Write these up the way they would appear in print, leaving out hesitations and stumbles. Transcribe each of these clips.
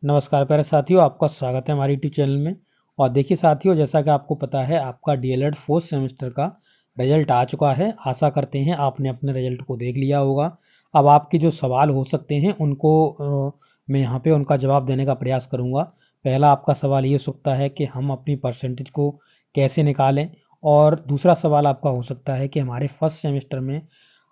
नमस्कार प्यारे साथियों, आपका स्वागत है हमारे यूट्यूब चैनल में। और देखिए साथियों, जैसा कि आपको पता है आपका डीएलएड फोर्थ सेमेस्टर का रिजल्ट आ चुका है। आशा करते हैं आपने अपने रिजल्ट को देख लिया होगा। अब आपके जो सवाल हो सकते हैं उनको मैं यहाँ पे उनका जवाब देने का प्रयास करूँगा। पहला आपका सवाल ये सकता है कि हम अपनी परसेंटेज को कैसे निकालें, और दूसरा सवाल आपका हो सकता है कि हमारे फर्स्ट सेमेस्टर में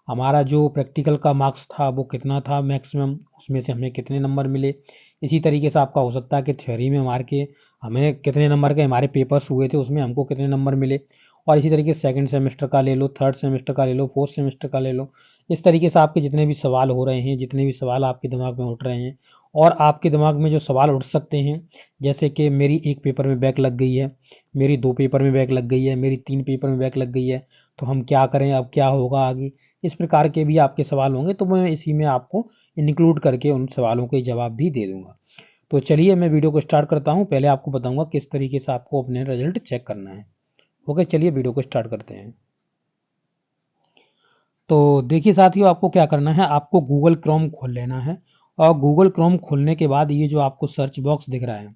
हमारा जो प्रैक्टिकल का मार्क्स था वो कितना था मैक्सिमम, उसमें से हमें कितने नंबर मिले। इसी तरीके से आपका हो सकता है कि थ्योरी में मार के हमें कितने नंबर के हमारे पेपर्स हुए थे, उसमें हमको कितने नंबर मिले। और इसी तरीके से सेकंड सेमेस्टर का ले लो, थर्ड सेमेस्टर का ले लो, फोर्थ सेमेस्टर का ले लो। इस तरीके से आपके जितने भी सवाल हो रहे हैं, जितने भी सवाल आपके दिमाग में उठ रहे हैं, और आपके दिमाग में जो सवाल उठ सकते हैं, जैसे कि मेरी एक पेपर में बैक लग गई है, मेरी 2 पेपर में बैक लग गई है, मेरी 3 पेपर में बैक लग गई है, तो हम क्या करें, अब क्या होगा आगे। इस प्रकार के भी आपके सवाल होंगे, तो मैं इसी में आपको इंक्लूड करके उन सवालों के जवाब भी दे दूंगा। तो चलिए मैं वीडियो को स्टार्ट करता हूँ। पहले आपको बताऊंगा किस तरीके से आपको अपने रिजल्ट चेक करना है। ओके, चलिए वीडियो को स्टार्ट करते हैं। तो देखिए साथियों, आपको क्या करना है, आपको गूगल क्रोम खोल लेना है। और गूगल क्रोम खोलने के बाद ये जो आपको सर्च बॉक्स दिख रहा है,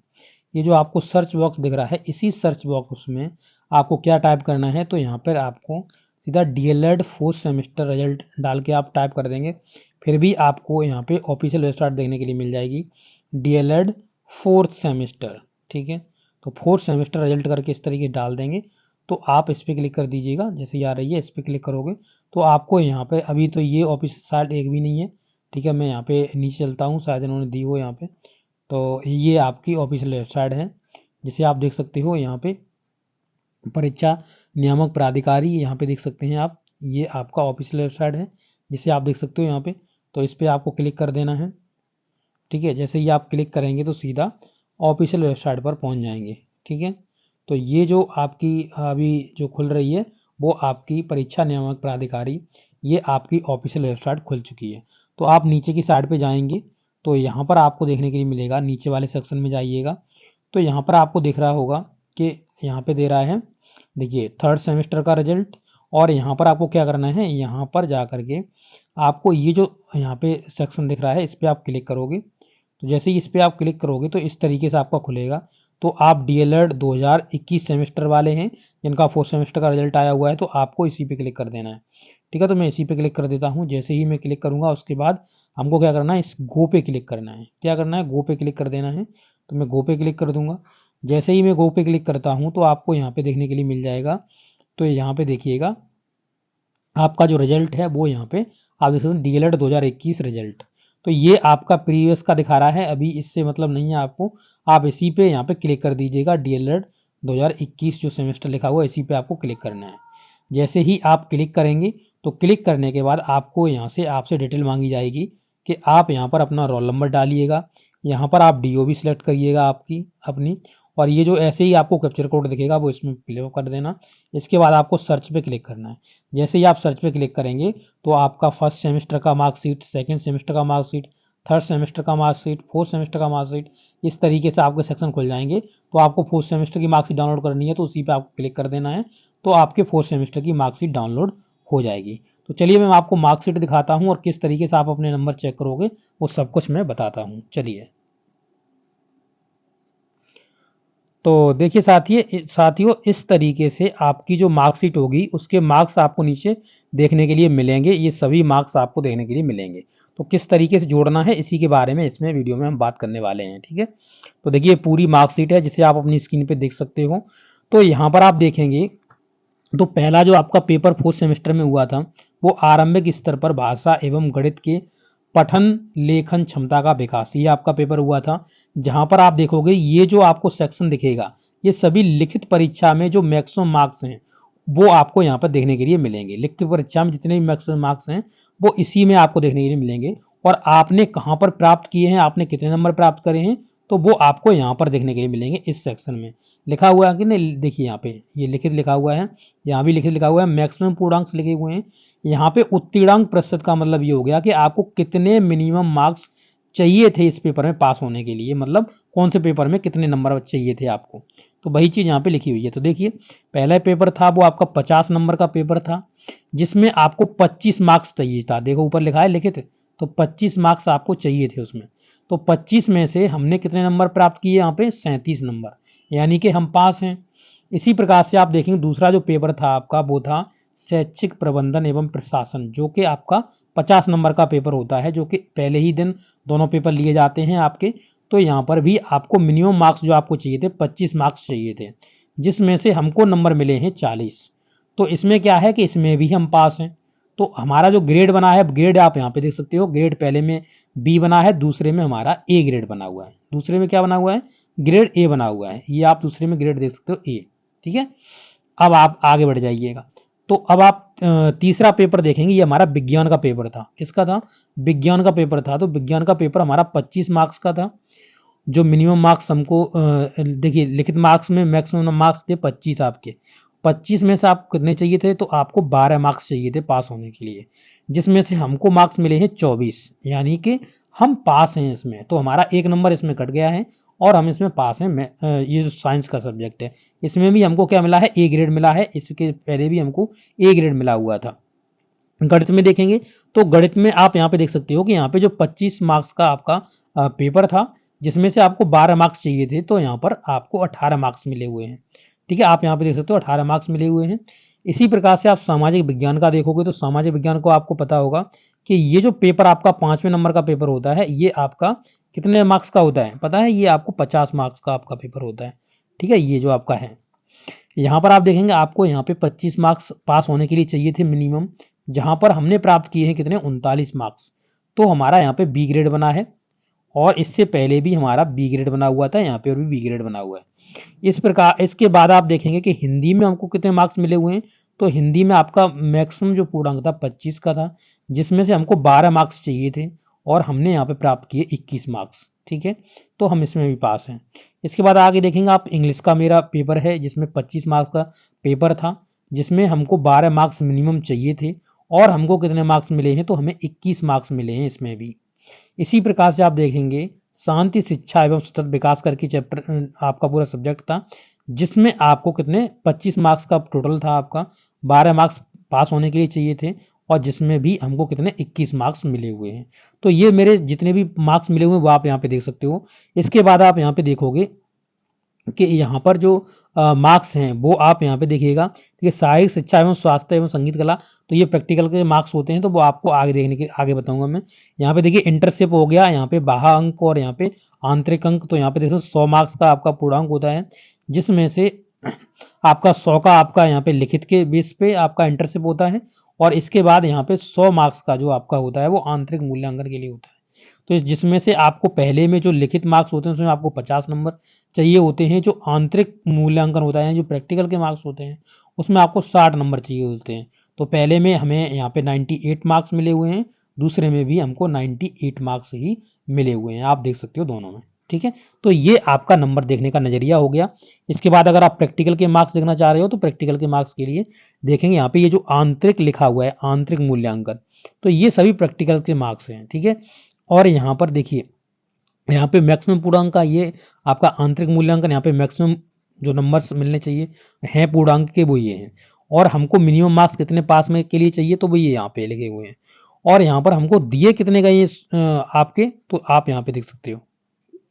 ये जो आपको सर्च बॉक्स दिख रहा है, इसी सर्च बॉक्स में आपको क्या टाइप करना है, तो यहाँ पर आपको सीधा डीएलएड फोर्थ सेमेस्टर रिजल्ट डाल के आप टाइप कर देंगे। फिर भी आपको यहाँ पे ऑफिशियल वेबसाइट देखने के लिए मिल जाएगी, डीएलएड फोर्थ सेमेस्टर। ठीक है, तो फोर्थ सेमेस्टर रिजल्ट करके इस तरीके डाल देंगे। तो आप इस पर क्लिक कर दीजिएगा। जैसे ये आ रही है, इस पर क्लिक करोगे तो आपको यहाँ पे अभी तो ये ऑफिशियल साइट एक भी नहीं है। ठीक है, मैं यहाँ पे नीचे चलता हूँ, शायद इन्होंने दी हो यहाँ पे। तो ये आपकी ऑफिशियल वेबसाइट है, जिसे आप देख सकते हो यहाँ पे, परीक्षा नियामक प्राधिकारी, यहाँ पे देख सकते हैं आप। ये आपका ऑफिशियल वेबसाइट है, जिसे आप देख सकते हो यहाँ पे। तो इस पर आपको क्लिक कर देना है। ठीक है, जैसे ही आप क्लिक करेंगे तो सीधा ऑफिशियल वेबसाइट पर पहुंच जाएंगे। ठीक है, तो ये जो आपकी अभी जो खुल रही है, वो आपकी परीक्षा नियामक प्राधिकारी, ये आपकी ऑफिशियल वेबसाइट खुल चुकी है। तो आप नीचे की साइड पे जाएंगे तो यहाँ पर आपको देखने के लिए मिलेगा, नीचे वाले सेक्शन में जाइएगा तो यहाँ पर आपको दिख रहा होगा कि यहाँ पे दे रहा है, देखिए थर्ड सेमेस्टर का रिजल्ट। और यहाँ पर आपको क्या करना है, यहाँ पर जा करके आपको ये जो यहाँ पे सेक्शन दिख रहा है, इस पर आप क्लिक करोगे। तो जैसे ही इस पर आप क्लिक करोगे तो इस तरीके से आपका खुलेगा। तो आप डीएलएड 2021 सेमेस्टर वाले हैं, जिनका फोर्थ सेमेस्टर का रिजल्ट आया हुआ है, तो आपको इसी पे क्लिक कर देना है। ठीक है, तो मैं इसी पे क्लिक कर देता हूँ। जैसे ही मैं क्लिक करूँगा उसके बाद हमको क्या करना है, इस गो पे क्लिक करना है। क्या करना है, गो पे क्लिक कर देना है। तो मैं गो पे क्लिक कर दूंगा। जैसे ही मैं गो पे क्लिक करता हूँ तो आपको यहाँ पे देखने के लिए मिल जाएगा। तो यहाँ पे देखिएगा, आपका जो रिजल्ट है वो यहाँ पे आप देख सकते हैं, डीएलएड 2021 रिजल्ट। तो ये आपका प्रीवियस का दिखा रहा है, अभी इससे मतलब नहीं है आपको। आप इसी पे यहाँ पे क्लिक कर दीजिएगा, डीएलएड 2021 जो सेमेस्टर लिखा हुआ है, इसी पे आपको क्लिक करना है। जैसे ही आप क्लिक करेंगे तो क्लिक करने के बाद आपको यहाँ से आपसे डिटेल मांगी जाएगी कि आप यहाँ पर अपना रोल नंबर डालिएगा। यहाँ पर आप डीओबी सिलेक्ट करिएगा आपकी अपनी। और ये जो ऐसे ही आपको कैप्चर कोड दिखेगा वो इसमें फिल कर देना। इसके बाद आपको सर्च पे क्लिक करना है। जैसे ही आप सर्च पे क्लिक करेंगे तो आपका फर्स्ट सेमेस्टर का मार्कशीट, सेकंड सेमेस्टर का मार्कशीट, थर्ड सेमेस्टर का मार्कशीट, फोर्थ सेमेस्टर का मार्कशीट, इस तरीके से आपके सेक्शन खुल जाएंगे। तो आपको फोर्थ सेमेस्टर की मार्कशीट डाउनलोड करनी है तो उसी पे आपको क्लिक कर देना है। तो आपके फोर्थ सेमेस्टर की मार्कशीट डाउनलोड हो जाएगी। तो चलिए मैं आपको मार्कशीट दिखाता हूँ और किस तरीके से आप अपने नंबर चेक करोगे वो सब कुछ मैं बताता हूँ। चलिए, तो देखिए साथियों, इस तरीके से आपकी जो मार्कशीट होगी उसके मार्क्स आपको नीचे देखने के लिए मिलेंगे। ये सभी मार्क्स आपको देखने के लिए मिलेंगे। तो किस तरीके से जोड़ना है इसी के बारे में इसमें वीडियो में हम बात करने वाले हैं। ठीक है, तो देखिए पूरी मार्कशीट है, जिसे आप अपनी स्क्रीन पे देख सकते हो। तो यहाँ पर आप देखेंगे तो पहला जो आपका पेपर फोर्थ सेमेस्टर में हुआ था, वो आरंभिक स्तर पर भाषा एवं गणित के पठन लेखन क्षमता का विकास, ये आपका पेपर हुआ था। जहां पर आप देखोगे ये जो आपको सेक्शन दिखेगा, ये सभी लिखित परीक्षा में जो मैक्सिमम मार्क्स हैं वो आपको यहाँ पर देखने के लिए मिलेंगे। लिखित परीक्षा में जितने भी मैक्सिमम मार्क्स हैं वो इसी में आपको देखने के लिए मिलेंगे। और आपने कहाँ पर प्राप्त किए हैं, आपने कितने नंबर प्राप्त करे हैं, तो वो आपको यहाँ पर देखने के लिए मिलेंगे। इस सेक्शन में लिखा हुआ है कि नहीं, देखिए यहाँ पे ये लिखित लिखा हुआ है, यहाँ भी लिखित लिखा हुआ है, मैक्सिमम पूर्णांक लिखे हुए हैं। यहाँ पे उत्तीर्णांक प्रतिशत का मतलब ये हो गया कि आपको कितने मिनिमम मार्क्स चाहिए थे इस पेपर में पास होने के लिए, मतलब कौन से पेपर में कितने नंबर चाहिए थे आपको। तो वही चीज यहाँ पे लिखी हुई है। तो देखिए पहला पेपर था वो आपका 50 नंबर का पेपर था, जिसमें आपको 25 मार्क्स चाहिए था। देखो ऊपर लिखा है लिखित, तो 25 मार्क्स आपको चाहिए थे उसमें। तो 25 में से हमने कितने नंबर प्राप्त किए यहाँ पे 37 नंबर, यानी कि हम पास हैं। इसी प्रकार से आप देखेंगे दूसरा जो पेपर था आपका वो था शैक्षिक प्रबंधन एवं प्रशासन, जो कि आपका 50 नंबर का पेपर होता है, जो कि पहले ही दिन दोनों पेपर लिए जाते हैं आपके। तो यहाँ पर भी आपको मिनिमम मार्क्स जो आपको चाहिए थे 25 मार्क्स चाहिए थे, जिसमें से हमको नंबर मिले हैं 40। तो इसमें क्या है कि इसमें भी हम पास हैं। तो हमारा जो ग्रेड बना है, ग्रेड आप यहाँ पे देख सकते हो, ग्रेड पहले में बी बना है, दूसरे में हमारा ए ग्रेड बना हुआ है। दूसरे में क्या बना हुआ है, ग्रेड ए बना हुआ है, ये आप दूसरे में ग्रेड देख सकते हो ए। ठीक है, अब आप आगे बढ़ जाइएगा। तो अब आप तीसरा पेपर देखेंगे, ये हमारा विज्ञान का पेपर था। किसका था, विज्ञान का पेपर था। तो विज्ञान का पेपर हमारा 25 मार्क्स का था। जो मिनिमम मार्क्स हमको देखिए लिखित मार्क्स में मैक्सिमम मार्क्स थे 25 आपके। 25 में से आपको कितने चाहिए थे, तो आपको 12 मार्क्स चाहिए थे पास होने के लिए, जिसमें से हमको मार्क्स मिले हैं 24, यानी कि हम पास हैं इसमें। तो हमारा एक नंबर इसमें कट गया है और हम इसमें पास हैं। ये जो साइंस का सब्जेक्ट है, इसमें भी हमको क्या मिला है, ए ग्रेड मिला है। इसके पहले भी हमको ए ग्रेड मिला हुआ था। गणित में देखेंगे तो गणित में आप यहाँ पे देख सकते हो कि यहाँ पे जो 25 मार्क्स का आपका पेपर था, जिसमें से आपको 12 मार्क्स चाहिए थे, तो यहाँ पर आपको 18 मार्क्स मिले हुए हैं। ठीक है, आप यहाँ पे देख सकते हो 18 मार्क्स मिले हुए हैं। इसी प्रकार से आप सामाजिक विज्ञान का देखोगे तो सामाजिक विज्ञान को आपको पता होगा कि ये जो पेपर आपका 5वें नंबर का पेपर होता है, ये आपका कितने मार्क्स का होता है पता है, ये आपको 50 मार्क्स का आपका पेपर होता है। ठीक है, ये जो आपका है, यहाँ पर आप देखेंगे आपको यहाँ पे 25 मार्क्स पास होने के लिए चाहिए थे मिनिमम, जहाँ पर हमने प्राप्त किए हैं कितने 39 मार्क्स। तो हमारा यहाँ पे बी ग्रेड बना है, और इससे पहले भी हमारा बी ग्रेड बना हुआ था, यहाँ पे और भी बी ग्रेड बना हुआ है। इस प्रकार इसके बाद आप देखेंगे कि हिंदी में हमको कितने मार्क्स मिले हुए हैं। तो हिंदी में आपका मैक्सिमम जो पूर्णांक था 25 का था, जिसमें से हमको 12 मार्क्स चाहिए थे, और हमने यहाँ पे प्राप्त किए 21 मार्क्स। ठीक है, तो हम इसमें भी पास हैं। इसके बाद आगे देखेंगे आप, इंग्लिश का मेरा पेपर है जिसमें 25 मार्क्स का पेपर था, जिसमें हमको 12 मार्क्स मिनिमम चाहिए थे, और हमको कितने मार्क्स मिले हैं, तो हमें 21 मार्क्स मिले हैं इसमें भी। इसी प्रकार से आप देखेंगे शांति शिक्षा एवं सतत विकास करके चैप्टर आपका पूरा सब्जेक्ट था, जिसमें आपको कितने 25 मार्क्स का टोटल था आपका, 12 मार्क्स पास होने के लिए चाहिए थे, और जिसमें भी हमको कितने 21 मार्क्स मिले हुए हैं। तो ये मेरे जितने भी मार्क्स मिले हुए हैं वो आप यहाँ पे देख सकते हो। इसके बाद आप यहाँ पे देखोगे कि यहाँ पर जो मार्क्स हैं वो आप यहाँ पे देखिएगा, ठीक है, शारीरिक शिक्षा एवं स्वास्थ्य एवं संगीत कला, तो ये प्रैक्टिकल के मार्क्स होते हैं, तो वो आपको आगे देखने के आगे बताऊंगा मैं। यहाँ पे देखिए इंटरशिप हो गया, यहाँ पे बाह्य अंक और यहाँ पे आंतरिक अंक। तो यहाँ पे देखो 100 मार्क्स का आपका पूर्णांक होता है, जिसमें से आपका 100 का आपका यहाँ पे लिखित के बेस पे आपका इंटरशिप होता है, और इसके बाद यहाँ पे 100 मार्क्स का जो आपका होता है वो आंतरिक मूल्यांकन के लिए होता है। तो जिसमें से आपको पहले में जो लिखित मार्क्स होते हैं उसमें आपको 50 नंबर चाहिए होते हैं, जो आंतरिक मूल्यांकन होता है, जो प्रैक्टिकल के मार्क्स होते हैं, उसमें आपको 60 नंबर चाहिए होते हैं। तो पहले में हमें यहाँ पे 98 मार्क्स मिले हुए हैं, दूसरे में भी हमको 98 मार्क्स ही मिले हुए हैं, आप देख सकते हो दोनों में। ठीक है, तो ये आपका नंबर देखने का नजरिया हो गया। इसके बाद अगर आप प्रैक्टिकल के मार्क्स देखना चाह रहे हो तो प्रैक्टिकल के मार्क्स के लिए देखेंगे यहाँ पे ये जो आंतरिक लिखा हुआ है, आंतरिक मूल्यांकन, तो ये सभी प्रैक्टिकल के मार्क्स हैं। ठीक है, और यहाँ पर देखिए यहाँ पे मैक्सिमम पूर्णांक का ये आपका आंतरिक मूल्यांकन, यहाँ पे मैक्सिमम जो नंबर्स मिलने चाहिए हैं पूर्णांक के वो ये हैं, और हमको मिनिमम मार्क्स कितने पास में के लिए चाहिए तो वो ये यहाँ पे लिखे हुए हैं, और यहाँ पर हमको दिए कितने गए आपके, तो आप यहाँ पे देख सकते हो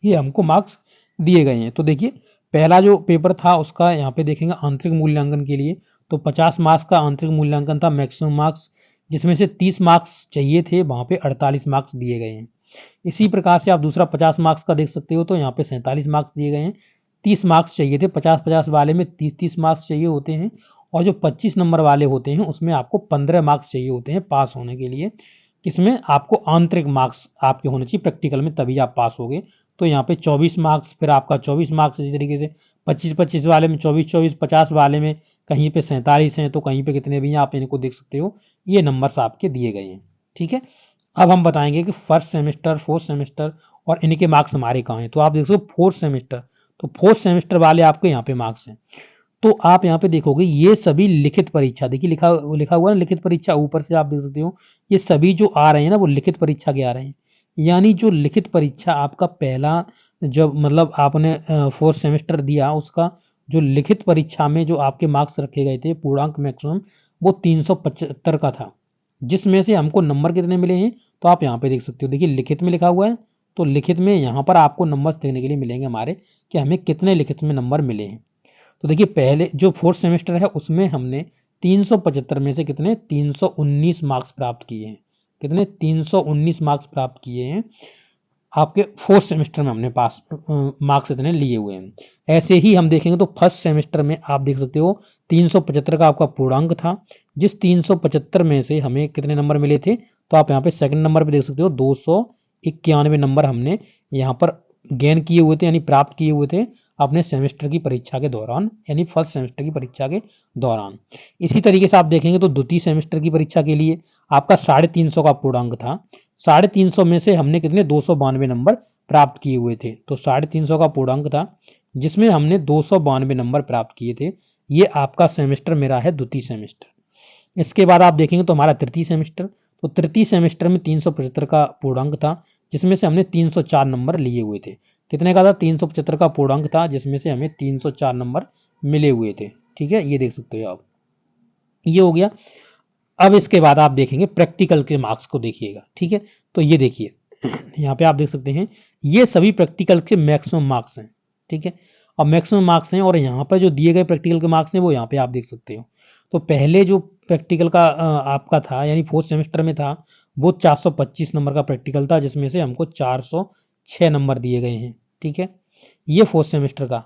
ये हमको मार्क्स दिए गए हैं। तो देखिए पहला जो पेपर था उसका यहाँ पे देखेंगे आंतरिक मूल्यांकन के लिए, तो 50 मार्क्स का आंतरिक मूल्यांकन था मैक्सिमम मार्क्स, जिसमें से 30 मार्क्स चाहिए थे, वहाँ पे 48 मार्क्स दिए गए हैं। इसी प्रकार से आप दूसरा 50 मार्क्स का देख सकते हो, तो यहाँ पे 47 मार्क्स दिए गए हैं, 30 मार्क्स चाहिए थे, 50-50 वाले में 30-30 मार्क्स चाहिए होते हैं, और जो 25 नंबर वाले होते हैं उसमें आपको 15 मार्क्स चाहिए होते हैं पास होने के लिए। किसमें, आपको आंतरिक मार्क्स आपके होने चाहिए प्रैक्टिकल में, तभी आप पास होगे। तो यहाँ पे 24 मार्क्स, फिर आपका 24 मार्क्स, इसी तरीके से 25-25 वाले में 24-24, 50 वाले में कहीं पे 47 हैं, तो कहीं पे कितने भी हैं आप इनको देख सकते हो, ये नंबर्स आपके दिए गए हैं। ठीक है, अब हम बताएंगे कि फर्स्ट सेमेस्टर, फोर्थ सेमेस्टर और इनके मार्क्स हमारे कहाँ हैं। तो आप देख सकते हो फोर्थ सेमेस्टर, तो फोर्थ सेमेस्टर वाले आपके यहाँ पे मार्क्स हैं। तो आप यहाँ पे देखोगे ये सभी लिखित परीक्षा, देखिए लिखा लिखा हुआ है लिखित परीक्षा, ऊपर से आप देख सकते हो ये सभी जो आ रहे हैं ना वो लिखित परीक्षा के आ रहे हैं। यानी जो लिखित परीक्षा आपका पहला, जब मतलब आपने फोर्थ सेमेस्टर दिया, उसका जो लिखित परीक्षा में जो आपके मार्क्स रखे गए थे पूर्णांक मैक्सिमम, वो 375 का था, जिसमें से हमको नंबर कितने मिले हैं, तो आप यहाँ पे देख सकते हो, देखिए लिखित में लिखा हुआ है तो लिखित में यहाँ पर आपको नंबर्स देखने के लिए मिलेंगे हमारे कि हमें कितने लिखित में नंबर मिले हैं। तो देखिए पहले जो फोर्थ सेमेस्टर है उसमें हमने 375 में से कितने 319 मार्क्स प्राप्त किए हैं। कितने 319 मार्क्स प्राप्त किए हैं आपके फोर्थ सेमेस्टर में हमने पास मार्क्स इतने लिए हुए हैं। ऐसे ही हम देखेंगे तो फर्स्ट सेमेस्टर में आप देख सकते हो 375 का आपका पूर्णांक था, जिस 375 में से हमें कितने नंबर मिले थे, तो आप यहाँ पे सेकंड नंबर पे देख सकते हो 291 नंबर हमने यहाँ पर गेन किए हुए थे, यानी प्राप्त किए हुए थे अपने सेमेस्टर की परीक्षा के दौरान, यानी फर्स्ट सेमेस्टर की परीक्षा के दौरान। इसी तरीके से आप देखेंगे तो द्वितीय सेमेस्टर की परीक्षा के लिए आपका 350 का पूर्णांक था, 350 में से हमने कितने 292 नंबर प्राप्त किए हुए थे। तो 350 का पूर्णांक था जिसमें हमने 292 नंबर प्राप्त किए थे। ये आपका सेमेस्टर मेरा है द्वितीय सेमेस्टर। इसके बाद आप देखेंगे तो हमारा तृतीय सेमेस्टर, तो तृतीय सेमेस्टर में 375 का पूर्णांक था जिसमें से हमने 304 नंबर लिए हुए थे। कितने का था 375 का पूर्णांक था जिसमें से हमें 304 नंबर मिले हुए थे। ठीक है, ये देख सकते हो आप, ये हो गया। अब इसके बाद आप देखेंगे प्रैक्टिकल के मार्क्स को देखिएगा। ठीक है, तो ये देखिए यहाँ पे आप देख सकते हैं ये सभी प्रैक्टिकल के मैक्सिमम मार्क्स हैं। ठीक है, अब मैक्सिमम मार्क्स हैं और यहाँ पर जो दिए गए प्रैक्टिकल के मार्क्स हैं वो यहाँ पे आप देख सकते हो। तो पहले जो प्रैक्टिकल का आपका था यानी फोर्थ सेमेस्टर में था वो 425 नंबर का प्रैक्टिकल था जिसमें से हमको 406 नंबर दिए गए हैं। ठीक है, ये फोर्थ सेमेस्टर का।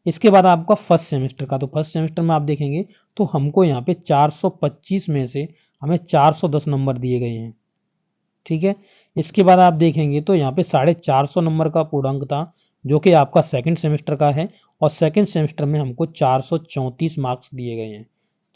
इसके बाद आपका फर्स्ट सेमेस्टर का, तो फर्स्ट सेमेस्टर में आप देखेंगे तो हमको यहाँ पे 425 में से हमें 410 नंबर दिए गए हैं। ठीक है, इसके बाद आप देखेंगे तो यहाँ पे 450 नंबर का पूर्णांक था जो कि आपका सेकंड सेमेस्टर का है, और सेकंड सेमेस्टर में हमको 434 मार्क्स दिए गए हैं।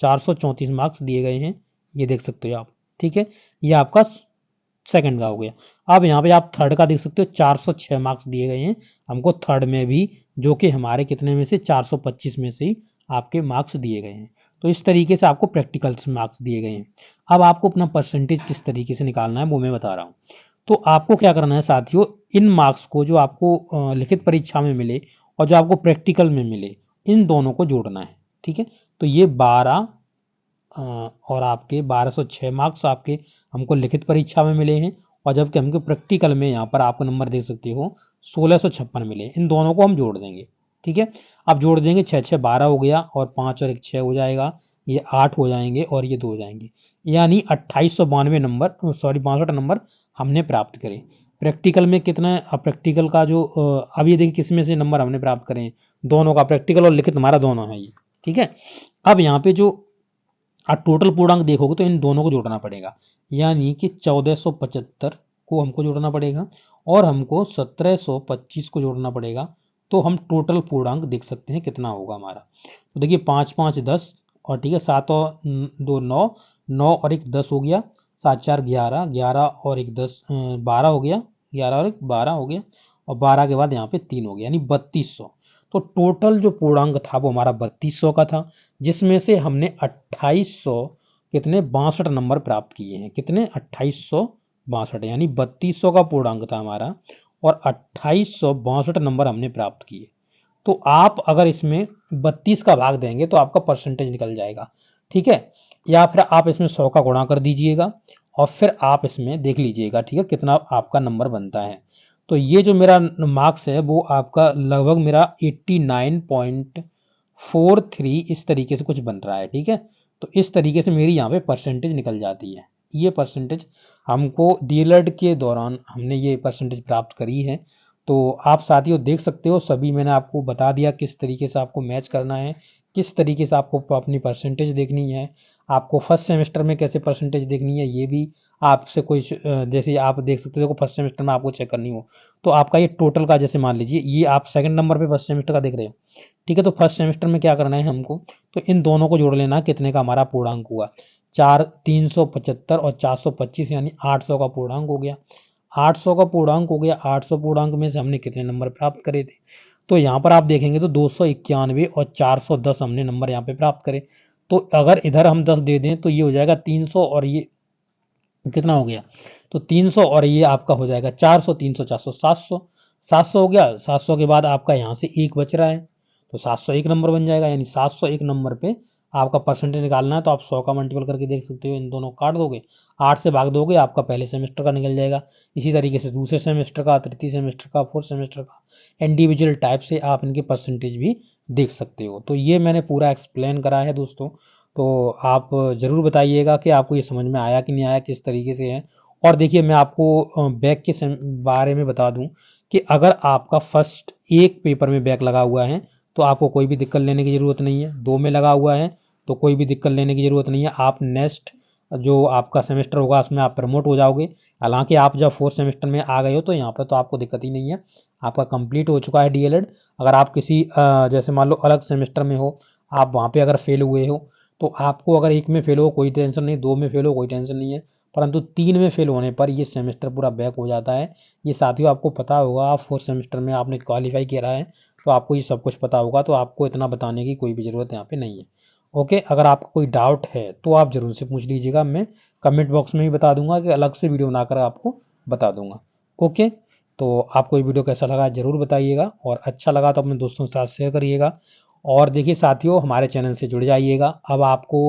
434 मार्क्स दिए गए हैं, ये देख सकते हो आप। ठीक है, ये आपका सेकंड का हो गया। अब यहाँ पे आप थर्ड का देख सकते हो 406 मार्क्स दिए गए हैं हमको थर्ड में भी, जो कि हमारे कितने में से 425 में से ही आपके मार्क्स दिए गए हैं। तो इस तरीके से आपको प्रैक्टिकल्स मार्क्स दिए गए हैं। अब आपको अपना परसेंटेज किस तरीके से निकालना है वो मैं बता रहा हूँ। तो आपको क्या करना है साथियों, इन मार्क्स को जो आपको लिखित परीक्षा में मिले और जो आपको प्रैक्टिकल में मिले इन दोनों को जोड़ना है। ठीक है, तो ये 12 और आपके 1206 मार्क्स आपके हमको लिखित परीक्षा में मिले हैं, और जबकि हमको प्रैक्टिकल में यहाँ पर आपको नंबर देख सकते हो 1656 मिले। इन दोनों को हम जोड़ देंगे। ठीक है, अब जोड़ देंगे 6 6 12 हो गया, और 5 और 1 6 हो जाएगा, ये 8 हो जाएंगे और ये 2 हो जाएंगे, यानी 2892 नंबर 62 नंबर हमने प्राप्त करे। प्रैक्टिकल में कितना है, अब प्रैक्टिकल का जो अब ये देखिए किस में से नंबर हमने प्राप्त करे हैं, दोनों का, प्रैक्टिकल और लिखित हमारा दोनों है ये। ठीक है, अब यहाँ पे जो आप टोटल पूर्णांक देखोगे तो इन दोनों को जोड़ना पड़ेगा, यानी कि 1475 को हमको जोड़ना पड़ेगा और हमको 1725 को जोड़ना पड़ेगा। तो हम टोटल पूर्णांक देख सकते हैं कितना होगा हमारा। तो देखिए 5 5 10 और ठीक है 7 और 2 9, 9 और 1 10 हो गया, 7 4 11, 11 और 1 10 12 हो गया, 11 और 1 12 हो गया, और 12 के बाद यहाँ पे 3 हो गया, यानी 3200। तो टोटल जो पूर्णांक था वो हमारा 3200 का था, जिसमें से हमने 2800 कितने 62 नंबर प्राप्त किए हैं। कितने 2862, यानी 3200 का पूर्णांक था हमारा और 2862 नंबर हमने प्राप्त किए। तो आप अगर इसमें 32 का भाग देंगे तो आपका परसेंटेज निकल जाएगा। ठीक है, या फिर आप इसमें 100 का गुणा कर दीजिएगा और फिर आप इसमें देख लीजिएगा। ठीक है, कितना आपका नंबर बनता है। तो ये जो मेरा मार्क्स है वो आपका लगभग मेरा 89.43 इस तरीके से कुछ बन रहा है। ठीक है, तो इस तरीके से मेरी यहाँ पे परसेंटेज निकल जाती है। ये परसेंटेज हमको डीएलएड के दौरान हमने ये परसेंटेज प्राप्त करी है। तो आप साथियों देख सकते हो, सभी मैंने आपको बता दिया किस तरीके से आपको मैच करना है, किस तरीके से आपको अपनी परसेंटेज देखनी है, आपको फर्स्ट सेमेस्टर में कैसे परसेंटेज देखनी है, ये भी आपसे कोई जैसे आप देख सकते हो फर्स्ट सेमेस्टर में आपको चेक करनी हो तो आपका ये टोटल का, जैसे मान लीजिए ये आप सेकंड नंबर पे फर्स्ट सेमेस्टर का देख रहे हो। ठीक है, तो फर्स्ट सेमेस्टर में क्या करना है हमको, तो इन दोनों को जोड़ लेना, कितने का हमारा पूर्णांक हुआ 375 और 425, यानी 800 का पूर्णांक हो गया। 800 का पूर्णांक हो गया, 800 पूर्णांक में से हमने कितने नंबर प्राप्त करे थे, तो यहाँ पर आप देखेंगे तो 291 और 410 हमने नंबर यहाँ पे प्राप्त करे। तो अगर इधर हम 10 दे दें तो ये हो जाएगा 300 और ये कितना हो गया, तो 300 और ये आपका हो जाएगा 400, 300 400 700, 700 हो गया। 700 के बाद आपका यहाँ से एक बच रहा है तो 701 नंबर बन जाएगा, यानी 701 नंबर पे आपका परसेंटेज निकालना है तो आप 100 का मल्टीपल करके देख सकते हो, इन दोनों काट दोगे, 8 से भाग दोगे, आपका पहले सेमेस्टर का निकल जाएगा। इसी तरीके से दूसरे सेमेस्टर का, तृतीय सेमेस्टर का, फोर्थ सेमेस्टर का, इंडिविजुअल टाइप से आप इनके परसेंटेज भी देख सकते हो। तो ये मैंने पूरा एक्सप्लेन करा है दोस्तों। तो आप ज़रूर बताइएगा कि आपको ये समझ में आया कि नहीं आया, किस तरीके से है। और देखिए मैं आपको बैक के बारे में बता दूं कि अगर आपका फर्स्ट एक पेपर में बैक लगा हुआ है तो आपको कोई भी दिक्कत लेने की ज़रूरत नहीं है, 2 में लगा हुआ है तो कोई भी दिक्कत लेने की ज़रूरत नहीं है। आप नेक्स्ट जो आपका सेमेस्टर होगा उसमें आप प्रमोट हो जाओगे। हालांकि आप जब फोर्थ सेमेस्टर में आ गए हो तो यहाँ पर तो आपको दिक्कत ही नहीं है, आपका कंप्लीट हो चुका है डीएलएड। अगर आप किसी जैसे मान लो अलग सेमेस्टर में हो, आप वहाँ पे अगर फेल हुए हो तो आपको, अगर एक में फेल हो कोई टेंशन नहीं, 2 में फेल हो कोई टेंशन नहीं है, परंतु 3 में फेल होने पर ये सेमेस्टर पूरा बैक हो जाता है। ये साथियों आपको पता होगा, आप फोर्थ सेमेस्टर में आपने क्वालिफाई किया है तो आपको ये सब कुछ पता होगा, तो आपको इतना बताने की कोई भी ज़रूरत यहाँ पे नहीं है। ओके, अगर आपको कोई डाउट है तो आप ज़रूर से पूछ लीजिएगा, मैं कमेंट बॉक्स में भी बता दूंगा कि अलग से वीडियो बनाकर आपको बता दूंगा। ओके, तो आपको ये वीडियो कैसा लगा ज़रूर बताइएगा, और अच्छा लगा तो अपने दोस्तों के साथ शेयर करिएगा। और देखिए साथियों, हमारे चैनल से जुड़ जाइएगा। अब आपको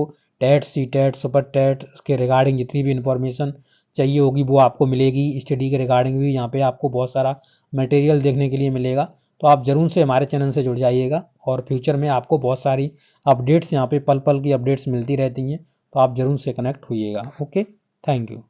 TET, C TET, super TET के रिगार्डिंग जितनी भी इंफॉर्मेशन चाहिए होगी वो आपको मिलेगी। स्टडी के रिगार्डिंग भी यहाँ पे आपको बहुत सारा मटेरियल देखने के लिए मिलेगा। तो आप ज़रूर से हमारे चैनल से जुड़ जाइएगा, और फ्यूचर में आपको बहुत सारी अपडेट्स यहाँ पे पल पल की अपडेट्स मिलती रहती हैं, तो आप ज़रूर से कनेक्ट होइएगा। Okay, thank you.